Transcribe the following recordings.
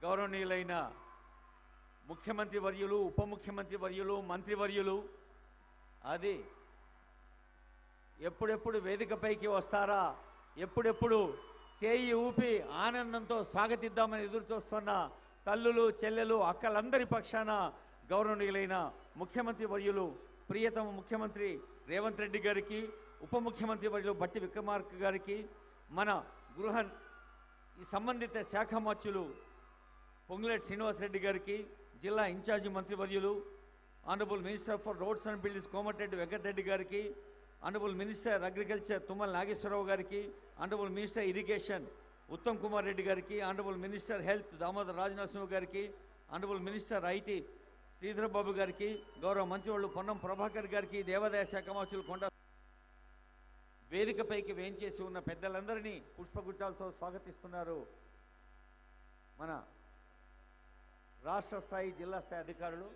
గౌరవనీయులైన ముఖ్యమంత్రి వర్యులు, ఉప ముఖ్యమంత్రి వర్యులు, మంత్రివర్యులు అది ఎప్పుడెప్పుడు వేదికపైకి వస్తారా, ఎప్పుడెప్పుడు చేయి ఊపి ఆనందంతో స్వాగతిద్దామని ఎదురు చూస్తున్న తల్లులు, చెల్లెలు, అక్కలందరి పక్షాన గౌరవనీయులైన ముఖ్యమంత్రి వర్యులు ప్రియతమ ముఖ్యమంత్రి రేవంత్ రెడ్డి గారికి, ఉప ముఖ్యమంత్రి వర్యులు బట్టి విక్రమార్క గారికి, మన గృహ ఈ సంబంధిత శాఖ మంత్రులు పొంగులేటి శ్రీనివాసరెడ్డి గారికి, జిల్లా ఇన్ఛార్జి మంత్రివర్యులు honourable minister for roads and buildings Komatireddy Venkatreddy గారికి, honourable minister agriculture Tummala Nageswara Rao గారికి, honourable minister irrigation Uttam Kumar Reddy గారికి, honourable minister health Damodar Rajanarasimha గారికి, honourable minister IT Sridhar Babu గారికి, గౌరవ మంత్రివర్యులు పొన్నం ప్రభాకర్ గారికి, దేవాదాయ శాఖ మంత్రులు కొండ వేదికపైకి వేంచేసి ఉన్న పెద్దలందరినీ పుష్పగుచ్చాలతో స్వాగతిస్తున్నారు మన రాష్ట్ర స్థాయి, జిల్లా స్థాయి అధికారులు.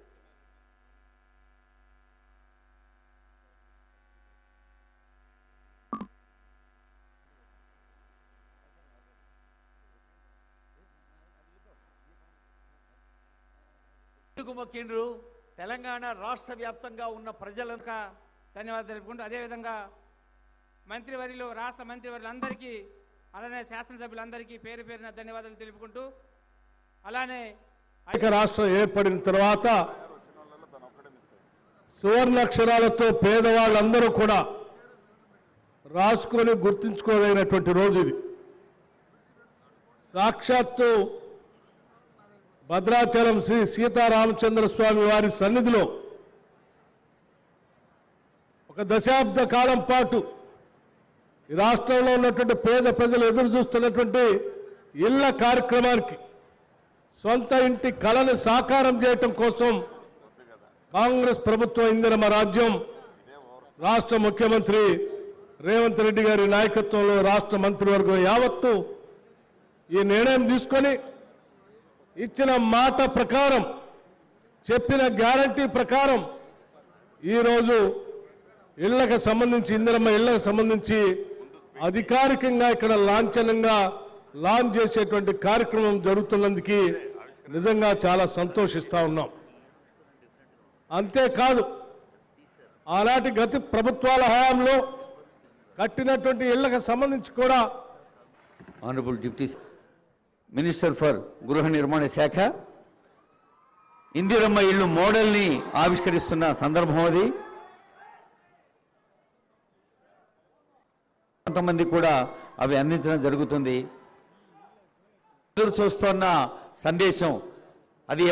మొక్కిండ్రు తెలంగాణ రాష్ట్ర వ్యాప్తంగా ఉన్న ప్రజలకు ధన్యవాదాలు తెలుపుకుంటూ, అదేవిధంగా మంత్రివర్యులు, రాష్ట్ర మంత్రివర్యులందరికీ, అలానే శాసనసభ్యులందరికీ పేరు పేరున ధన్యవాదాలు తెలుపుకుంటూ, అలానే రాష్ట్రం ఏర్పడిన తర్వాత సువర్ణాక్షరాలతో పేదవాళ్ళందరూ కూడా రాసుకొని గుర్తుంచుకోలేనటువంటి రోజు ఇది. సాక్షాత్తు భద్రాచలం శ్రీ సీతారామచంద్ర స్వామి వారి సన్నిధిలో ఒక దశాబ్ద కాలం పాటు ఈ రాష్ట్రంలో ఉన్నటువంటి పేద ప్రజలు ఎదురు చూస్తున్నటువంటి ఇళ్ల కార్యక్రమానికి, సొంత ఇంటి కళను సాకారం చేయటం కోసం కాంగ్రెస్ ప్రభుత్వం, ఇందిరమ్మ రాజ్యం, రాష్ట్ర ముఖ్యమంత్రి రేవంత్ రెడ్డి గారి నాయకత్వంలో రాష్ట్ర మంత్రివర్గం యావత్తు ఈ నిర్ణయం తీసుకొని ఇచ్చిన మాట ప్రకారం, చెప్పిన గ్యారంటీ ప్రకారం ఈరోజు ఇళ్లకు సంబంధించి, ఇందిరమ్మ ఇళ్లకు సంబంధించి అధికారికంగా ఇక్కడ లాంఛనంగా లాంచ్ చేసేటువంటి కార్యక్రమం జరుగుతున్నందుకు నిజంగా చాలా సంతోషిస్తూ ఉన్నాం. అంతేకాదు, ఆనాటి గత ప్రభుత్వాల హయాంలో కట్టినటువంటి ఇళ్లకు సంబంధించి కూడా ఆనరబుల్ డిప్యూటీ మినిస్టర్ ఫర్ గృహ నిర్మాణ శాఖ ఇందిరమ్మ ఇళ్ళు మోడల్ని ఆవిష్కరిస్తున్న సందర్భం అది. కొంతమంది కూడా అవి అందించడం జరుగుతుంది. ఎదురు చూస్తున్న సందేశం అది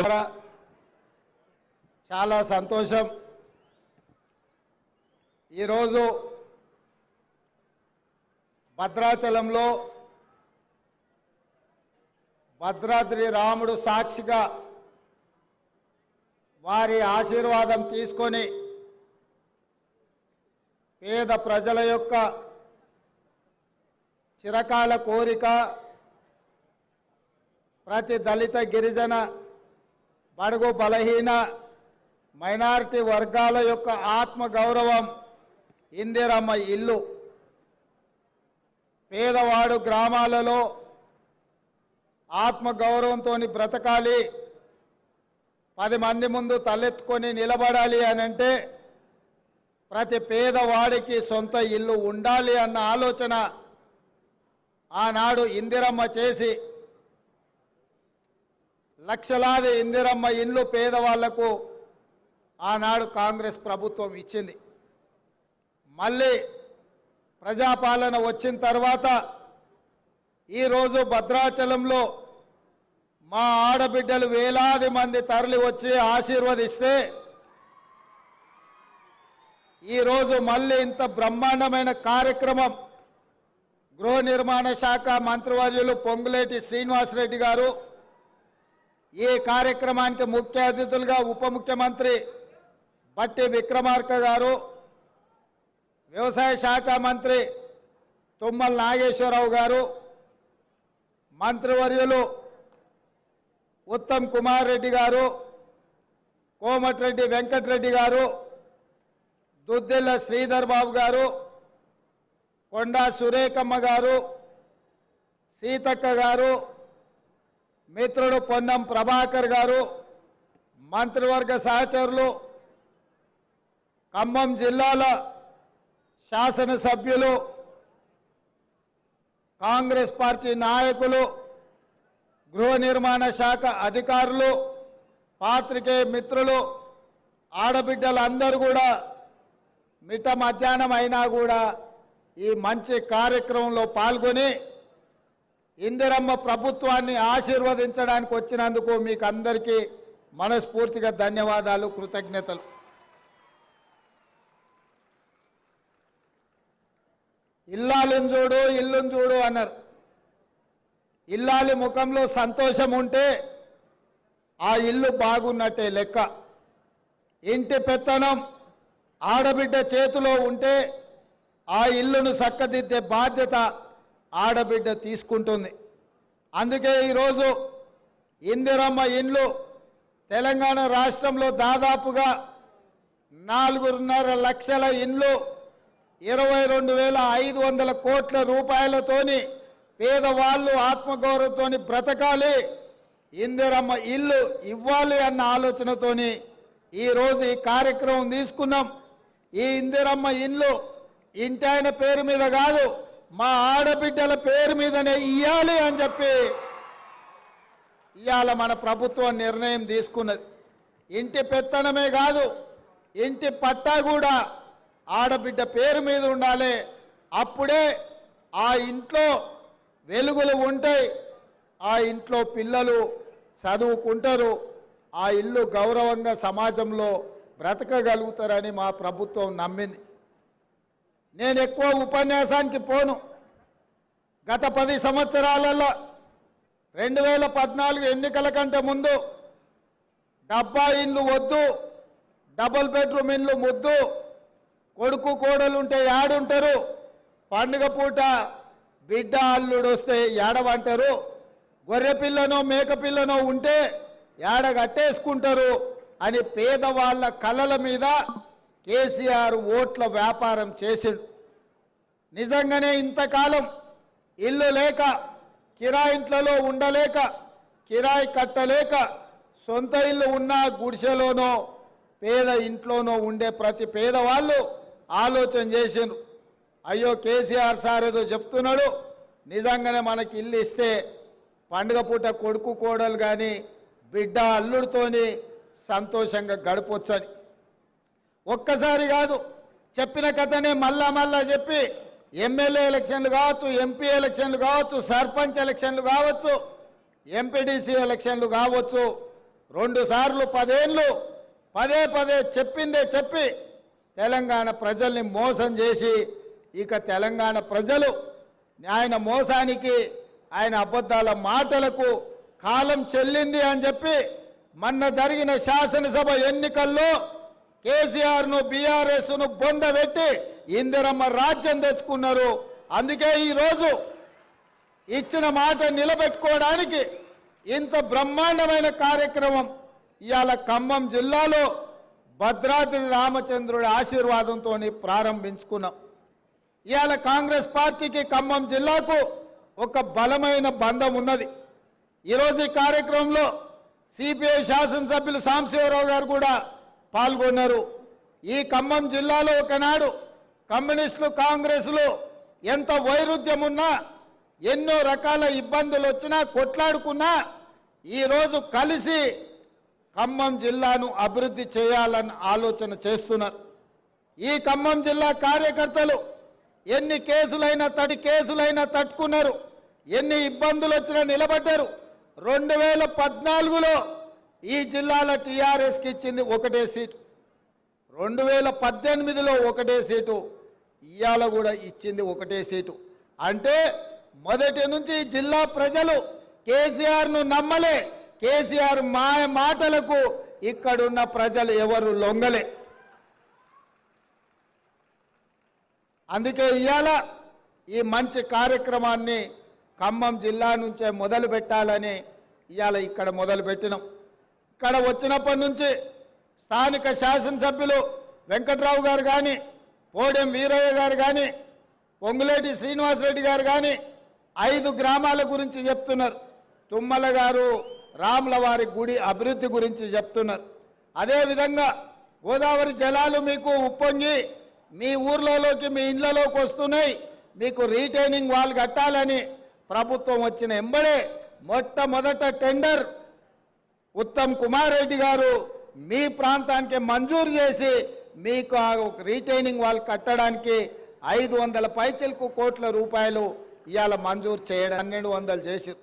చాలా సంతోషం. ఈరోజు భద్రాచలంలో భద్రాద్రి రాముడు సాక్షిగా వారి ఆశీర్వాదం తీసుకొని పేద ప్రజల యొక్క చిరకాల కోరిక, ప్రతి దళిత, గిరిజన, బడుగు బలహీన, మైనారిటీ వర్గాల యొక్క ఆత్మగౌరవం ఇందిరమ్మ ఇల్లు. పేదవాడు గ్రామాలలో ఆత్మగౌరవంతో బ్రతకాలి, 10 మంది ముందు తలెత్తుకొని నిలబడాలి అని అంటే ప్రతి పేదవాడికి సొంత ఇల్లు ఉండాలి అన్న ఆలోచన ఆనాడు ఇందిరమ్మ చేసి లక్షలాది ఇందిరమ్మ ఇల్లు పేదవాళ్లకు ఆనాడు కాంగ్రెస్ ప్రభుత్వం ఇచ్చింది. మళ్ళీ ప్రజాపాలన వచ్చిన తర్వాత ఈరోజు భద్రాచలంలో మా ఆడబిడ్డలు వేలాది మంది తరలి వచ్చి ఆశీర్వదిస్తే ఈరోజు మళ్ళీ ఇంత బ్రహ్మాండమైన కార్యక్రమం గృహ నిర్మాణ శాఖ మంత్రివర్యులు పొంగులేటి శ్రీనివాసరెడ్డి గారు, ఈ కార్యక్రమానికి ముఖ్య అతిథులుగా ఉప ముఖ్యమంత్రి బట్టి విక్రమార్క గారు, వ్యవసాయ శాఖ మంత్రి తుమ్మల నాగేశ్వరరావు గారు, మంత్రివర్యులు ఉత్తమ్ కుమార్ రెడ్డి గారు, కోమటిరెడ్డి వెంకటరెడ్డి గారు, దుద్దిల్ల శ్రీధర్ బాబు గారు, కొండా సురేఖమ్మ గారు, సీతక్క గారు, మిత్రుడు పొన్నం ప్రభాకర్ గారు, మంత్రివర్గ సహచరులు, ఖమ్మం జిల్లాల శాసనసభ్యులు, కాంగ్రెస్ పార్టీ నాయకులు, గృహ నిర్మాణ శాఖ అధికారులు, పాత్రికేయ మిత్రులు, ఆడబిడ్డలందరూ కూడా మిట్ట మధ్యాహ్నం అయినా కూడా ఈ మంచి కార్యక్రమంలో పాల్గొని ఇందిరమ్మ ప్రభుత్వాన్ని ఆశీర్వదించడానికి వచ్చినందుకు మీకు అందరికీ మనస్ఫూర్తిగా ధన్యవాదాలు, కృతజ్ఞతలు. ఇల్లాలిని చూడు ఇల్లుని చూడు అన్నారు. ఇల్లాలి ముఖంలో సంతోషం ఉంటే ఆ ఇల్లు బాగున్నట్టే లెక్క. ఇంటి పెత్తనం ఆడబిడ్డ చేతిలో ఉంటే ఆ ఇల్లును చక్కదిద్దే బాధ్యత ఆడబిడ్డ తీసుకుంటుంది. అందుకే ఈరోజు ఇందిరమ్మ ఇండ్లు తెలంగాణ రాష్ట్రంలో దాదాపుగా 4.5 లక్షల ఇండ్లు 22,500 కోట్ల రూపాయలతోని పేదవాళ్ళు ఆత్మగౌరవంతోని బ్రతకాలి, ఇందిరమ్మ ఇల్లు ఇవ్వాలి అన్న ఆలోచనతోని ఈరోజు ఈ కార్యక్రమం తీసుకున్నాం. ఈ ఇందిరమ్మ ఇల్లు ఇంటాయన పేరు మీద కాదు, మా ఆడబిడ్డల పేరు మీదనే ఇయ్యాలి అని చెప్పి ఇవాళ మన ప్రభుత్వం నిర్ణయం తీసుకున్నది. ఇంటి పెత్తనమే కాదు, ఇంటి పట్టా కూడా ఆడబిడ్డ పేరు మీద ఉండాలి. అప్పుడే ఆ ఇంట్లో వెలుగులు ఉంటాయి, ఆ ఇంట్లో పిల్లలు చదువుకుంటారు, ఆ ఇల్లు గౌరవంగా సమాజంలో బ్రతకగలుగుతారని మా ప్రభుత్వం నమ్మింది. నేను ఎక్కువ ఉపన్యాసానికి పోను. గత 10 సంవత్సరాలలో 2014 ఎన్నికల కంటే ముందు డబ్బా ఇండ్లు వద్దు, డబుల్ బెడ్రూమ్ ఇండ్లు ముద్దు, కొడుకు కోడలు ఉంటే యాడుంటారు, పండుగ పూట బిడ్డ అల్లుడు వస్తే ఏడవంటారు, గొర్రె పిల్లనో మేక పిల్లనో ఉంటే ఏడ కట్టేసుకుంటారు అని పేదవాళ్ళ కళ్ళల మీద కేసీఆర్ ఓట్ల వ్యాపారం చేసిండు. నిజంగానే ఇంతకాలం ఇల్లు లేక, కిరాయింట్లలో ఉండలేక, కిరాయి కట్టలేక, సొంత ఇల్లు ఉన్న గుడిసెలోనో పేద ఇంట్లోనో ఉండే ప్రతి పేదవాళ్ళు ఆలోచన చేసిండ్రు. అయ్యో కేసీఆర్ సార్ ఏదో చెప్తున్నాడు, నిజంగానే మనకి ఇల్లు ఇస్తే పండుగ పూట కొడుకు కోడలు కానీ బిడ్డ అల్లుడితోని సంతోషంగా గడపొచ్చని. ఒక్కసారి కాదు, చెప్పిన కథనే మళ్ళా చెప్పి ఎమ్మెల్యే ఎలక్షన్లు కావచ్చు, ఎంపీ ఎలక్షన్లు కావచ్చు, సర్పంచ్ ఎలక్షన్లు కావచ్చు, ఎంపీడీసీ ఎలక్షన్లు కావచ్చు, 2 సార్లు 10 ఏళ్ళు పదే చెప్పిందే చెప్పి తెలంగాణ ప్రజల్ని మోసం చేసి ఇక తెలంగాణ ప్రజలు ఆయన మోసానికి ఆయన అబద్ధాల మాటలకు కాలం చెల్లింది అని చెప్పి మొన్న జరిగిన శాసనసభ ఎన్నికల్లో కేసీఆర్ను బీఆర్ఎస్ను బొందబెట్టి ఇందిరమ్మ రాజ్యం తెచ్చుకున్నారు. అందుకే ఈరోజు ఇచ్చిన మాట నిలబెట్టుకోవడానికి ఇంత బ్రహ్మాండమైన కార్యక్రమం ఇవాళ ఖమ్మం జిల్లాలో భద్రాద్రి రామచంద్రుడి ఆశీర్వాదంతో ప్రారంభించుకున్నాం. ఇవాళ కాంగ్రెస్ పార్టీకి ఖమ్మం జిల్లాకు ఒక బలమైన బంధం ఉన్నది. ఈరోజు ఈ కార్యక్రమంలో సిపిఐ శాసనసభ్యులు సాంబశివరావు గారు కూడా పాల్గొన్నారు. ఈ ఖమ్మం జిల్లాలో ఒకనాడు కమ్యూనిస్టులు కాంగ్రెస్లు ఎంత వైరుధ్యం ఉన్నా, ఎన్నో రకాల ఇబ్బందులు వచ్చినా, కొట్లాడుకున్నా ఈరోజు కలిసి ఖమ్మం జిల్లాను అభివృద్ధి చేయాలని ఆలోచన చేస్తున్నారు. ఈ ఖమ్మం జిల్లా కార్యకర్తలు ఎన్ని కేసులైనా కేసులైనా తట్టుకున్నారు, ఎన్ని ఇబ్బందులు వచ్చినా నిలబడ్డారు. 2014లో ఈ జిల్లాలో టీఆర్ఎస్కి ఇచ్చింది 1 సీటు, 2018లో 1 సీటు, ఇవాళ కూడా ఇచ్చింది 1 సీటు. అంటే మొదటి నుంచి ఈ జిల్లా ప్రజలు కేసీఆర్ను నమ్మలే. కేసీఆర్ మాటలకు ఇక్కడున్న ప్రజలు ఎవరు లొంగలే. అందుకే ఇవాళ ఈ మంచి కార్యక్రమాన్ని ఖమ్మం జిల్లా నుంచే మొదలు పెట్టాలని ఇవాళ ఇక్కడ మొదలు పెట్టినాం. ఇక్కడ వచ్చినప్పటి నుంచి స్థానిక శాసనసభ్యులు వెంకట్రావు గారు కానీ, పోడెం వీరయ్య గారు కానీ, పొంగులేటి శ్రీనివాసరెడ్డి గారు కానీ 5 గ్రామాల గురించి చెప్తున్నారు. తుమ్మల గారు రాములవారి గుడి అభివృద్ధి గురించి చెప్తున్నారు. అదేవిధంగా గోదావరి జలాలు మీకు ఉప్పొంగి మీ ఊర్లలోకి మీ ఇళ్లలోకి వస్తున్నాయి. మీకు రీటైనింగ్ వాల్ కట్టాలని ప్రభుత్వం వచ్చిన ఎంబడే మొట్టమొదట టెండర్ ఉత్తమ్ కుమార్ రెడ్డి గారు మీ ప్రాంతానికి మంజూరు చేసి మీకు ఆ రీటైనింగ్ వాల్ కట్టడానికి 500 పైచిలకు కోట్ల రూపాయలు ఇవాళ మంజూరు చేయడం 1200 చేశారు.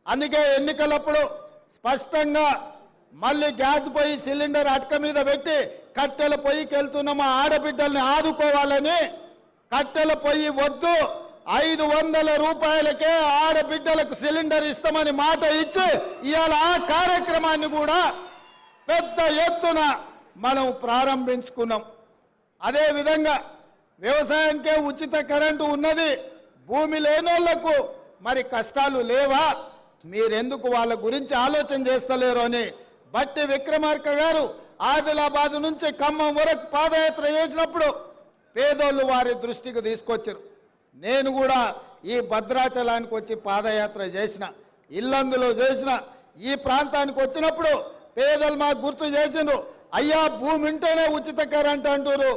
అందుకే ఎన్నికలప్పుడు స్పష్టంగా మళ్ళీ గ్యాస్ పొయ్యి సిలిండర్ అటక మీద పెట్టి కట్టెల పొయ్యికి వెళ్తున్న మా ఆడబిడ్డల్ని ఆదుకోవాలని కట్టెల పొయ్యి వద్దు 500 రూపాయలకే ఆడబిడ్డలకు సిలిండర్ ఇస్తామని మాట ఇచ్చి ఇవాళ ఆ కార్యక్రమాన్ని కూడా పెద్ద ఎత్తున మనం ప్రారంభించుకున్నాం. అదేవిధంగా వ్యవసాయానికే ఉచిత కరెంటు ఉన్నది. భూమి లేనోళ్లకు మరి కష్టాలు లేవా? మీరెందుకు వాళ్ళ గురించి ఆలోచన చేస్తలేరు అని బట్టి విక్రమార్క గారు ఆదిలాబాద్ నుంచి ఖమ్మం వరకు పాదయాత్ర చేసినప్పుడు పేదోళ్ళు వారి దృష్టికి తీసుకొచ్చారు. నేను కూడా ఈ భద్రాచలానికి వచ్చి పాదయాత్ర చేసిన, ఇల్లందులో చేసిన, ఈ ప్రాంతానికి వచ్చినప్పుడు పేదలు మాకు గుర్తు చేసిండ్రు, అయ్యా భూమి ఉంటేనే ఉచిత కరెంట్ అంటారు.